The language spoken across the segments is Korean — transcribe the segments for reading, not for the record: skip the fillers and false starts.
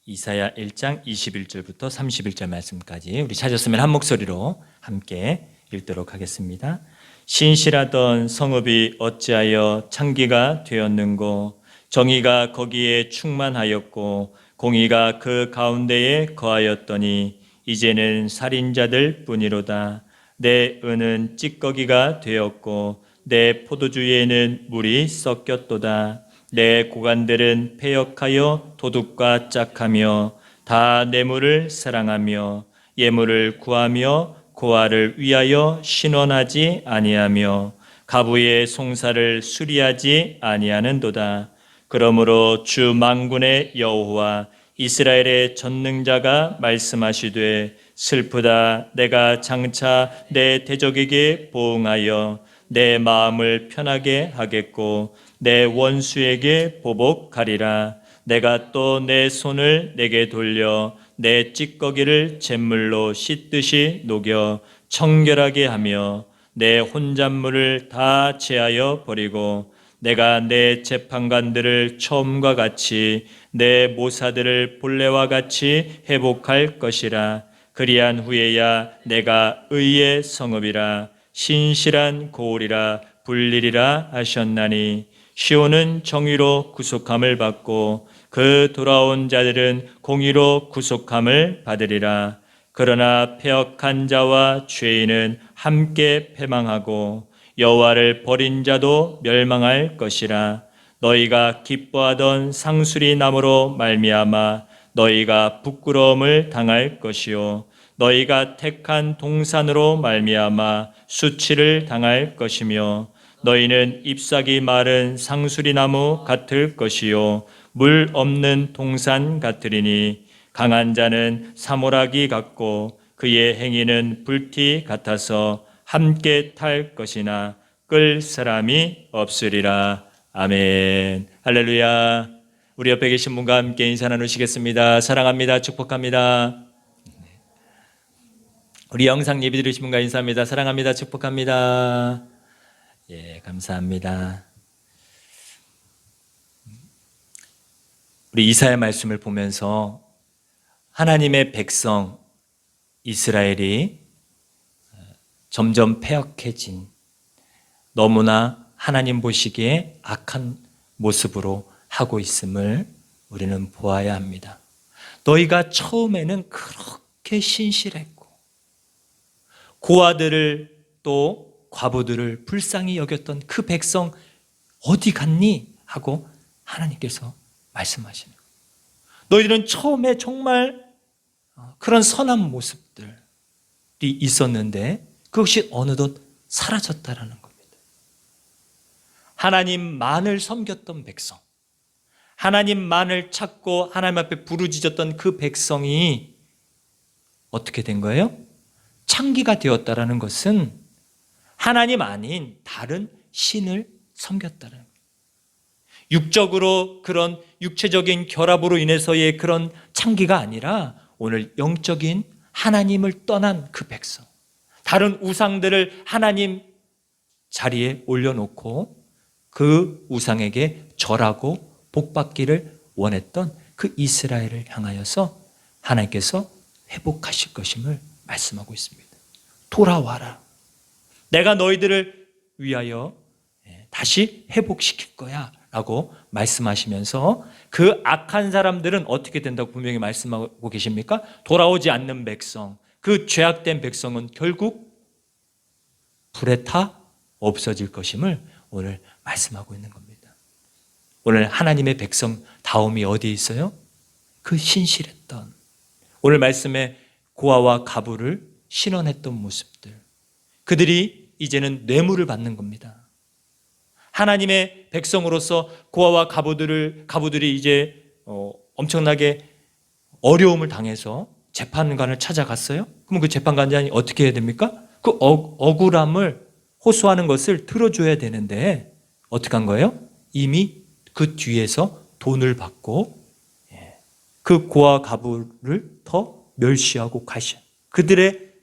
이사야 1장 21절부터 31절 말씀까지 우리 찾았으면 한 목소리로 함께 읽도록 하겠습니다. 신실하던 성읍이 어찌하여 창기가 되었는고, 정의가 거기에 충만하였고 공의가 그 가운데에 거하였더니 이제는 살인자들 뿐이로다. 내 은은 찌꺼기가 되었고 내 포도주에는 물이 섞였도다. 내 고관들은 패역하여 도둑과 짝하며 다 뇌물을 사랑하며 예물을 구하며 고아를 위하여 신원하지 아니하며 가부의 송사를 수리하지 아니하는도다. 그러므로 주 만군의 여호와 이스라엘의 전능자가 말씀하시되, 슬프다. 내가 장차 내 대적에게 보응하여 내 마음을 편하게 하겠고 내 원수에게 보복하리라. 내가 또 내 손을 내게 돌려 내 찌꺼기를 잿물로 씻듯이 녹여 청결하게 하며 내 혼잣물을 다 제하여 버리고 내가 내 재판관들을 처음과 같이 내 모사들을 본래와 같이 회복할 것이라. 그리한 후에야 내가 의의 성읍이라 신실한 고을이라 불리리라 하셨나니, 시온은 정의로 구속함을 받고 그 돌아온 자들은 공의로 구속함을 받으리라. 그러나 패역한 자와 죄인은 함께 패망하고 여호와를 버린 자도 멸망할 것이라. 너희가 기뻐하던 상수리 나무로 말미암아 너희가 부끄러움을 당할 것이요 너희가 택한 동산으로 말미암아 수치를 당할 것이며 너희는 잎사귀 마른 상수리 나무 같을 것이요 물 없는 동산 같으리니, 강한 자는 사모라기 같고 그의 행위는 불티 같아서 함께 탈 것이나 끌 사람이 없으리라. 아멘. 할렐루야. 우리 옆에 계신 분과 함께 인사 나누시겠습니다. 사랑합니다. 축복합니다. 우리 영상 예배 드리신 분과 인사합니다. 사랑합니다. 축복합니다. 예, 감사합니다. 우리 이사야 말씀을 보면서 하나님의 백성 이스라엘이 점점 패역해진, 너무나 하나님 보시기에 악한 모습으로 하고 있음을 우리는 보아야 합니다. 너희가 처음에는 그렇게 신실했고 고아들을 또 과부들을 불쌍히 여겼던 그 백성 어디 갔니? 하고 하나님께서 말씀하시는 거예요. 너희들은 처음에 정말 그런 선한 모습들이 있었는데 그것이 어느덧 사라졌다라는 겁니다. 하나님만을 섬겼던 백성, 하나님만을 찾고 하나님 앞에 부르짖었던 그 백성이 어떻게 된 거예요? 창기가 되었다라는 것은 하나님 아닌 다른 신을 섬겼다는 거예요. 육적으로 그런 육체적인 결합으로 인해서의 그런 창기가 아니라 오늘 영적인 하나님을 떠난 그 백성, 다른 우상들을 하나님 자리에 올려놓고 그 우상에게 절하고 복받기를 원했던 그 이스라엘을 향하여서 하나님께서 회복하실 것임을 말씀하고 있습니다. 돌아와라. 내가 너희들을 위하여 다시 회복시킬 거야 라고 말씀하시면서 그 악한 사람들은 어떻게 된다고 분명히 말씀하고 계십니까? 돌아오지 않는 백성, 그 죄악된 백성은 결국 불에 타 없어질 것임을 오늘 말씀하고 있는 겁니다. 오늘 하나님의 백성 다움이 어디에 있어요? 그 신실했던, 오늘 말씀에 고아와 가부를 신원했던 모습들, 그들이 이제는 뇌물을 받는 겁니다. 하나님의 백성으로서 고아와 가부들이 이제 엄청나게 어려움을 당해서 재판관을 찾아갔어요. 그럼 그 재판관이 어떻게 해야 됩니까? 그 억울함을 호소하는 것을 들어줘야 되는데 어떻게 한 거예요? 이미 그 뒤에서 돈을 받고 그 고아 가부를 더 멸시하고 가셔. 그들의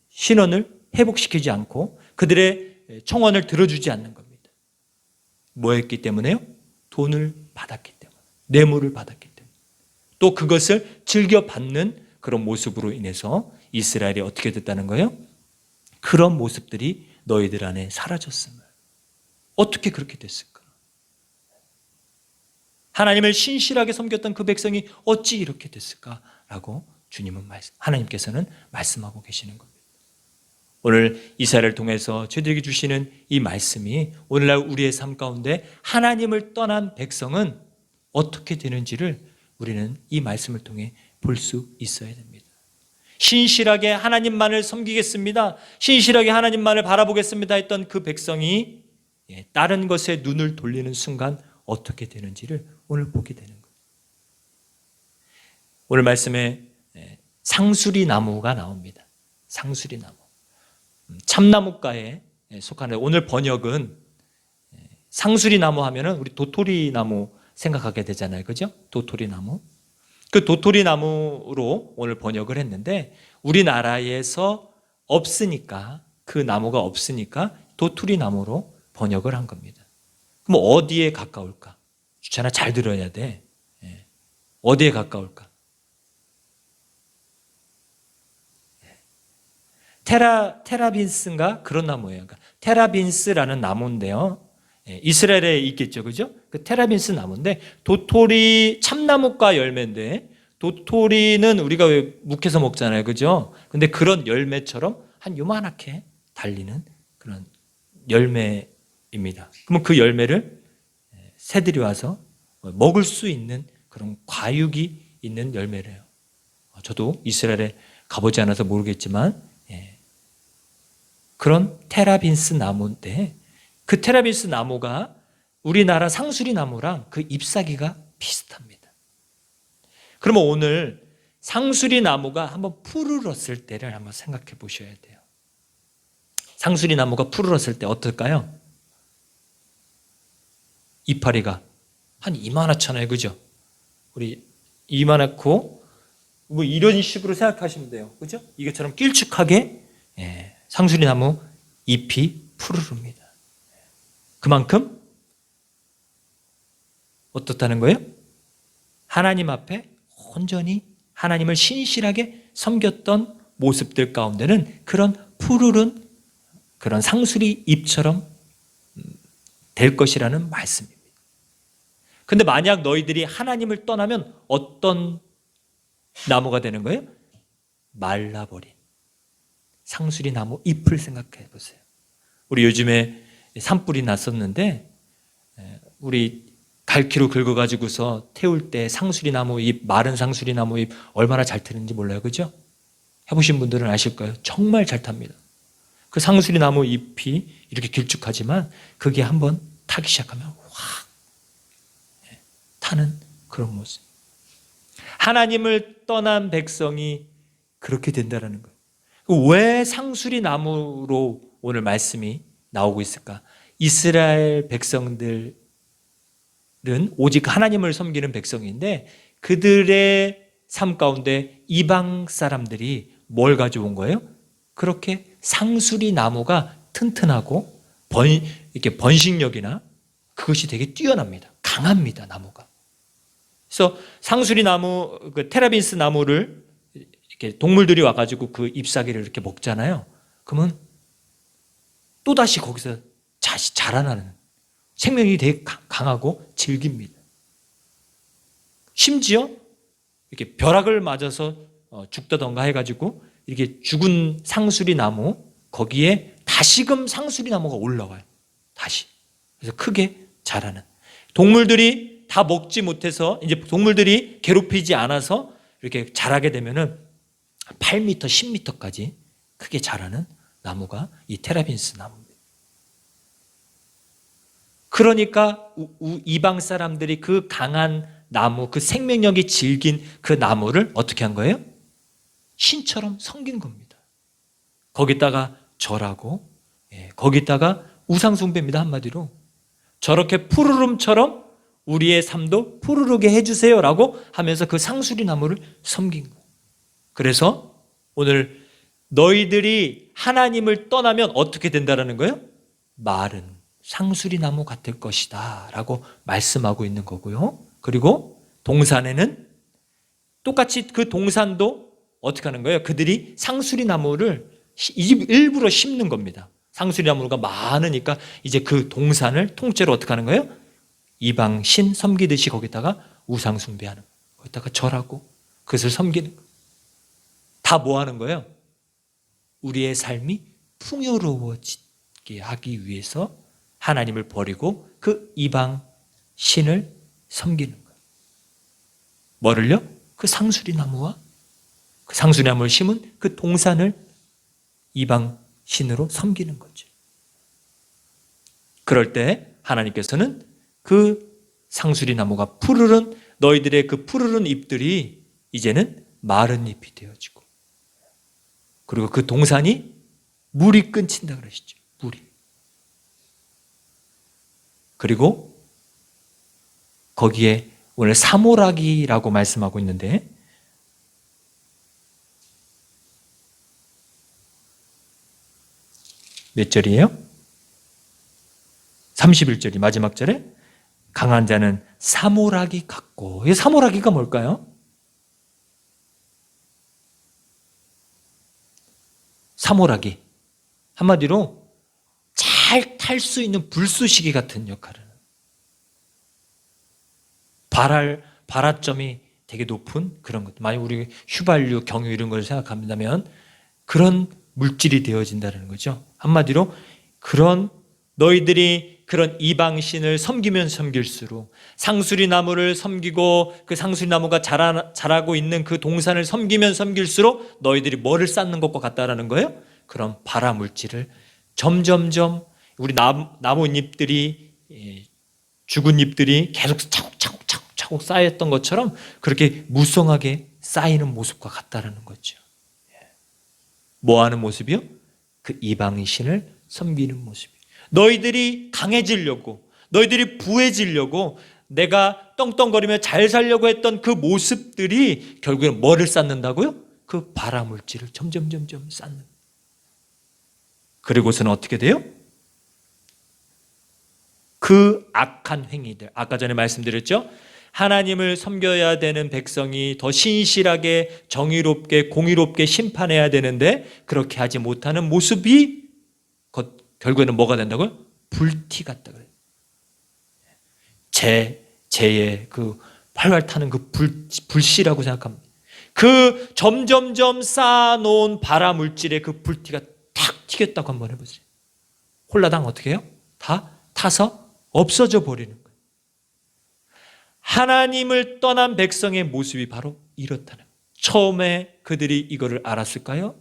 신원을 회복시키지 않고 그들의 청원을 들어주지 않는 겁니다. 뭐 했기 때문에요? 돈을 받았기 때문에, 뇌물을 받았기 때문에. 또 그것을 즐겨 받는 그런 모습으로 인해서 이스라엘이 어떻게 됐다는 거예요? 그런 모습들이 너희들 안에 사라졌음을. 어떻게 그렇게 됐을까? 하나님을 신실하게 섬겼던 그 백성이 어찌 이렇게 됐을까라고 하나님께서는 말씀하고 계시는 겁니다. 오늘 이사야를 통해서 저희들에게 주시는 이 말씀이 오늘날 우리의 삶 가운데 하나님을 떠난 백성은 어떻게 되는지를 우리는 이 말씀을 통해 볼 수 있어야 됩니다. 신실하게 하나님만을 섬기겠습니다, 신실하게 하나님만을 바라보겠습니다 했던 그 백성이 다른 것에 눈을 돌리는 순간 어떻게 되는지를 오늘 보게 되는 거예요. 오늘 말씀에 상수리 나무가 나옵니다. 상수리 나무. 참나무과에 속하는, 오늘 번역은 상수리 나무 하면은 우리 도토리 나무 생각하게 되잖아요. 그죠? 도토리 나무. 그 도토리 나무로 오늘 번역을 했는데 우리나라에서 없으니까, 그 나무가 없으니까 도토리 나무로 번역을 한 겁니다. 그럼 어디에 가까울까? 주찬아, 잘 들어야 돼. 어디에 가까울까? 테라빈스인가? 그런 나무예요. 그러니까 테라빈스라는 나무인데요. 이스라엘에 있겠죠. 그죠? 그 테라빈스 나무인데 도토리, 참나무과 열매인데 도토리는 우리가 왜 묵혀서 먹잖아요. 그죠? 근데 그런 열매처럼 한 요만하게 달리는 그런 열매입니다. 그러면 그 열매를 새들이 와서 먹을 수 있는 그런 과육이 있는 열매래요. 저도 이스라엘에 가보지 않아서 모르겠지만 그런 테라빈스 나무인데 그 테라빈스 나무가 우리나라 상수리 나무랑 그 잎사귀가 비슷합니다. 그러면 오늘 상수리 나무가 한번 푸르렀을 때를 한번 생각해 보셔야 돼요. 상수리 나무가 푸르렀을 때 어떨까요? 이파리가 한 이만하잖아요. 그죠? 우리 이만하고 뭐 이런 식으로 생각하시면 돼요. 그죠? 이것처럼 길쭉하게 상수리 나무 잎이 푸르릅니다. 그만큼 어떻다는 거예요? 하나님 앞에 온전히 하나님을 신실하게 섬겼던 모습들 가운데는 그런 푸르른 그런 상수리 잎처럼 될 것이라는 말씀입니다. 근데 만약 너희들이 하나님을 떠나면 어떤 나무가 되는 거예요? 말라버린 상수리 나무 잎을 생각해 보세요. 우리 요즘에 산불이 났었는데 우리 갈퀴로 긁어가지고서 태울 때 상수리 나무 잎, 마른 상수리 나무 잎 얼마나 잘 타는지 몰라요. 그죠? 해보신 분들은 아실 거예요. 정말 잘 탑니다. 그 상수리 나무 잎이 이렇게 길쭉하지만 그게 한번 타기 시작하면 확 타는 그런 모습. 하나님을 떠난 백성이 그렇게 된다는 거예요. 왜 상수리 나무로 오늘 말씀이 나오고 있을까? 이스라엘 백성들은 오직 하나님을 섬기는 백성인데 그들의 삶 가운데 이방 사람들이 뭘 가져온 거예요? 그렇게 상수리 나무가 튼튼하고 이렇게 번식력이나 그것이 되게 뛰어납니다. 강합니다, 나무가. 그래서 상수리 나무, 그 테라빈스 나무를 이렇게 동물들이 와가지고 그 잎사귀를 이렇게 먹잖아요. 그러면 또다시 거기서 자라나는 생명이 되게 강하고 질깁니다. 심지어 이렇게 벼락을 맞아서 죽다던가 해가지고 이렇게 죽은 상수리 나무 거기에 다시금 상수리 나무가 올라와요. 다시. 그래서 크게 자라는. 동물들이 다 먹지 못해서 이제 동물들이 괴롭히지 않아서 이렇게 자라게 되면은 8m, 10m까지 크게 자라는 나무가 이 테라빈스 나무입니다. 그러니까 이방 사람들이 그 강한 나무, 그 생명력이 질긴 그 나무를 어떻게 한 거예요? 신처럼 섬긴 겁니다. 거기다가 절하고 거기다가 우상숭배입니다. 한마디로 저렇게 푸르름처럼 우리의 삶도 푸르르게 해주세요 라고 하면서 그 상수리 나무를 섬긴 거예요. 그래서 오늘 너희들이 하나님을 떠나면 어떻게 된다는 거예요? 마른 상수리 나무 같을 것이다 라고 말씀하고 있는 거고요. 그리고 동산에는 똑같이 그 동산도 어떻게 하는 거예요? 그들이 상수리 나무를 일부러 심는 겁니다. 상수리 나무가 많으니까 이제 그 동산을 통째로 어떻게 하는 거예요? 이방 신 섬기듯이 거기다가 우상 숭배하는 거예요. 거기다가 절하고 그것을 섬기는 거예요. 다 뭐 하는 거예요? 우리의 삶이 풍요로워지게 하기 위해서 하나님을 버리고 그 이방 신을 섬기는 거예요. 뭐를요? 그 상수리 나무와 그 상수리 나무를 심은 그 동산을 이방 신으로 섬기는 거죠. 그럴 때 하나님께서는 그 상수리 나무가 푸르른 너희들의 그 푸르른 잎들이 이제는 마른 잎이 되어지고, 그리고 그 동산이 물이 끊친다 그러시죠. 물이. 그리고 거기에 오늘 사모라기라고 말씀하고 있는데, 몇 절이에요? 31절이 마지막 절에 강한 자는 사모라기 같고, 이 사모라기가 뭘까요? 사모라기, 한마디로 잘 탈 수 있는 불쏘시개 같은 역할을, 발화점이 되게 높은 그런 것, 만약 우리 휘발유, 경유 이런 걸 생각한다면 그런 물질이 되어진다는 거죠. 한마디로 그런 너희들이 그런 이방신을 섬기면 섬길수록, 상수리 나무를 섬기고 그 상수리 나무가 자라고 있는 그 동산을 섬기면 섬길수록 너희들이 뭐를 쌓는 것과 같다라는 거예요? 그런 발화 물질을 점점점 우리 나뭇잎들이, 죽은 잎들이 계속 차곡차곡 쌓였던 것처럼 그렇게 무성하게 쌓이는 모습과 같다라는 거죠. 뭐 하는 모습이요? 그 이방신을 섬기는 모습이에요. 너희들이 강해지려고, 너희들이 부해지려고 내가 떵떵거리며 잘 살려고 했던 그 모습들이 결국에는 뭐를 쌓는다고요? 그 발화물질을 점점 쌓는. 그리고서는 어떻게 돼요? 그 악한 행위들, 아까 전에 말씀드렸죠? 하나님을 섬겨야 되는 백성이 더 신실하게, 정의롭게, 공의롭게 심판해야 되는데 그렇게 하지 못하는 모습이 결국에는 뭐가 된다고요? 불티 같다 그래요. 재의 그 활활 타는 그 불씨라고 생각합니다. 그 점점점 쌓아놓은 발화 물질의 그 불티가 탁 튀겠다고 한번 해보세요. 홀라당 어떻게 해요? 다 타서 없어져 버리는 거예요. 하나님을 떠난 백성의 모습이 바로 이렇다는 거예요. 처음에 그들이 이거를 알았을까요?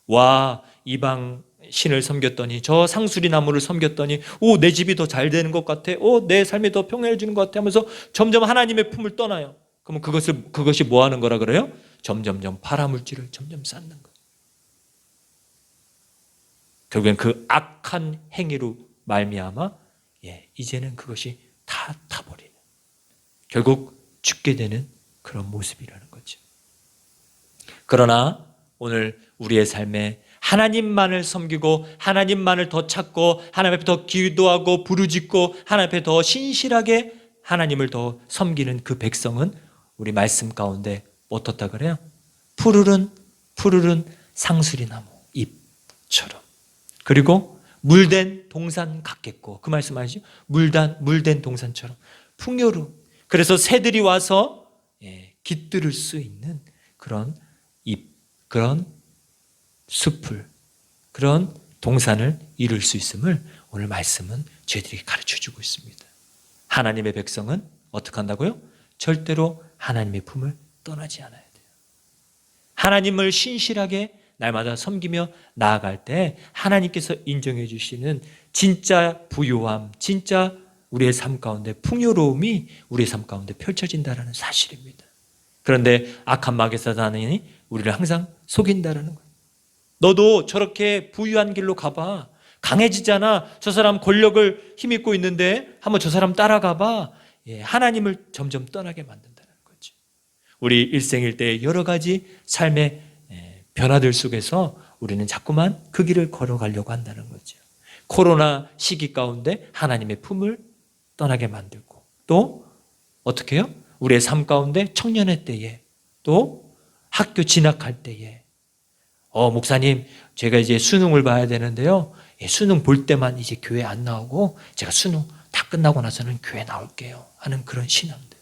와, 이방 신을 섬겼더니, 저 상수리 나무를 섬겼더니, 오, 내 집이 더 잘 되는 것 같아, 오, 내 삶이 더 평안해지는 것 같아 하면서 점점 하나님의 품을 떠나요. 그러면 그것이 뭐 하는 거라 그래요? 점점점 발화물질을 점점 쌓는 거예요. 결국엔 그 악한 행위로 말미암아 이제는 그것이 다 타버리는, 결국 죽게 되는 그런 모습이라는 거죠. 그러나 오늘 우리의 삶에 하나님만을 섬기고 하나님만을 더 찾고 하나님 앞에 더 기도하고 부르짖고 하나님 앞에 더 신실하게 하나님을 더 섬기는 그 백성은 우리 말씀 가운데 어떻다 그래요? 푸르른 상수리 나무 잎처럼, 그리고 물된 동산 같겠고, 그 말씀 아시죠? 물된 동산처럼 풍요로운, 그래서 새들이 와서 깃들을 수 있는 그런 잎, 그런 숲을, 그런 동산을 이룰 수 있음을 오늘 말씀은 저희들에게 가르쳐주고 있습니다. 하나님의 백성은 어떻게 한다고요? 절대로 하나님의 품을 떠나지 않아야 돼요. 하나님을 신실하게 날마다 섬기며 나아갈 때 하나님께서 인정해 주시는 진짜 부요함, 진짜 우리의 삶 가운데 풍요로움이 우리의 삶 가운데 펼쳐진다는 사실입니다. 그런데 악한 마귀 사단이 우리를 항상 속인다는 거예요. 너도 저렇게 부유한 길로 가봐. 강해지잖아. 저 사람 권력을 힘입고 있는데 한번 저 사람 따라가봐. 하나님을 점점 떠나게 만든다는 거죠. 우리 일생일대의 여러 가지 삶의 변화들 속에서 우리는 자꾸만 그 길을 걸어가려고 한다는 거죠. 코로나 시기 가운데 하나님의 품을 떠나게 만들고, 또 어떻게 해요? 우리의 삶 가운데 청년의 때에 또 학교 진학할 때에 목사님 제가 이제 수능을 봐야 되는데요. 수능 볼 때만 이제 교회 안 나오고 제가 수능 다 끝나고 나서는 교회 나올게요 하는 그런 신앙들.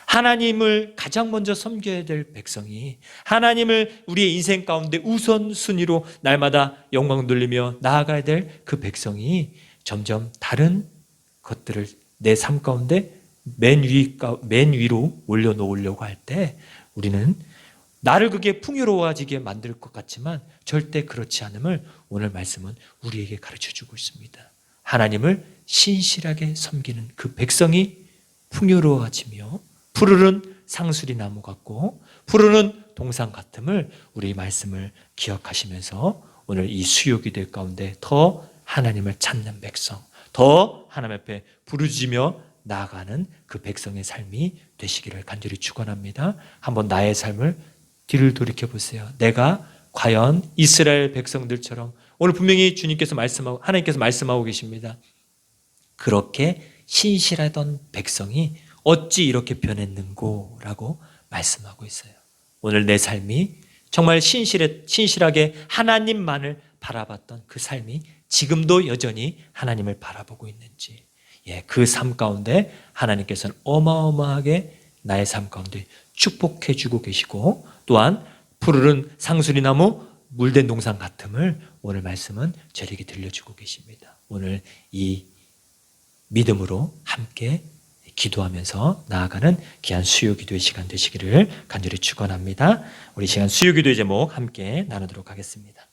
하나님을 가장 먼저 섬겨야 될 백성이 하나님을 우리의 인생 가운데 우선순위로 날마다 영광 돌리며 나아가야 될 그 백성이 점점 다른 것들을 내 삶 가운데 맨 위로 올려놓으려고 할 때 우리는 나를 그게 풍요로워지게 만들 것 같지만 절대 그렇지 않음을 오늘 말씀은 우리에게 가르쳐주고 있습니다. 하나님을 신실하게 섬기는 그 백성이 풍요로워지며 푸르른 상수리 나무 같고 푸르른 동산 같음을 우리 말씀을 기억하시면서 오늘 이 수요기도 가운데 더 하나님을 찾는 백성, 더 하나님 앞에 부르짖으며 나아가는 그 백성의 삶이 되시기를 간절히 축원합니다. 한번 나의 삶을 뒤를 돌이켜 보세요. 내가 과연 이스라엘 백성들처럼 오늘 분명히 주님께서 하나님께서 말씀하고 계십니다. 그렇게 신실하던 백성이 어찌 이렇게 변했는고 라고 말씀하고 있어요. 오늘 내 삶이 정말 신실하게 하나님만을 바라봤던 그 삶이 지금도 여전히 하나님을 바라보고 있는지, 그 삶 가운데 하나님께서는 어마어마하게 나의 삶 가운데 축복해 주고 계시고 또한 푸르른 상수리나무 물된 동산 같음을 오늘 말씀은 저에게 들려주고 계십니다. 오늘 이 믿음으로 함께 기도하면서 나아가는 귀한 수요기도의 시간 되시기를 간절히 축원합니다. 우리 시간 수요기도의 제목 함께 나누도록 하겠습니다.